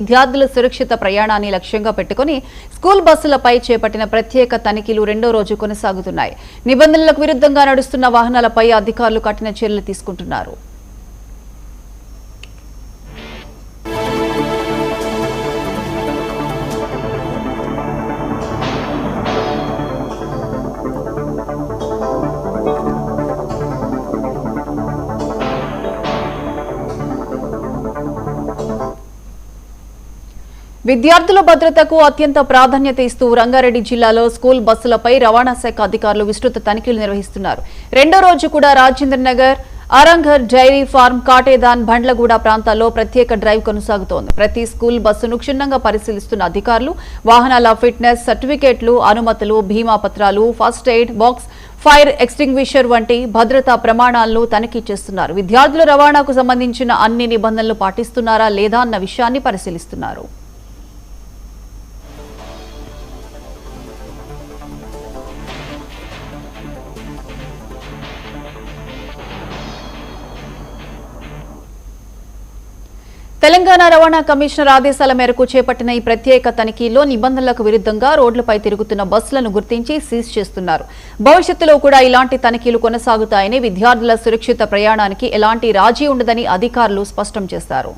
విద్యార్థుల సురక్షిత ప్రయాణాన్ని లక్ష్యంగా పెట్టుకుని స్కూల్ బస్సులపై చేపట్టిన ప్రత్యేక తనిఖీలు రెండో రోజు కొనసాగుతున్నాయి. నిబంధనలకు విరుద్ధంగా నడుస్తున్న వాహనాలపై అధికారులు కఠిన చర్యలు తీసుకుంటున్నారు. విద్యార్థుల భద్రతకు అత్యంత ప్రాధాన్యత ఇస్తూ రంగారెడ్డి జిల్లాలో స్కూల్ బస్సులపై రవాణా శాఖ అధికారులు విస్తృత తనిఖీలు నిర్వహిస్తున్నారు. రెండో రోజు కూడా రాజేంద్ర నగర్, అరంఘర్ డైరీ ఫార్మ్, కాటేదాన్, బండ్లగూడ ప్రాంతాల్లో ప్రత్యేక డ్రైవ్ కొనసాగుతోంది. ప్రతి స్కూల్ బస్సును క్షుణ్ణంగా పరిశీలిస్తున్న అధికారులు వాహనాల ఫిట్నెస్ సర్టిఫికేట్లు, అనుమతులు, బీమా పత్రాలు, first aid box, fire extinguisher వంటి భద్రతా ప్రమాణాలను తనిఖీ చేస్తున్నారు. విద్యార్థుల రవాణాకు సంబంధించిన అన్ని నిబంధనలు పాటిస్తున్నారా లేదా అన్న విషయాన్ని పరిశీలిస్తున్నారు. తెలంగాణ రవాణా కమిషనర్ ఆదేశాల మేరకు చేపట్టిన ఈ ప్రత్యేక తనిఖీలో నిబంధనలకు విరుద్ధంగా రోడ్లపై తిరుగుతున్న బస్సులను గుర్తించి సీజ్ చేస్తున్నారు. భవిష్యత్తులో కూడా ఇలాంటి తనిఖీలు కొనసాగుతాయని, విద్యార్థుల సురక్షిత ప్రయాణానికి ఎలాంటి రాజీ ఉండదని అధికారులు స్పష్టం చేశారు.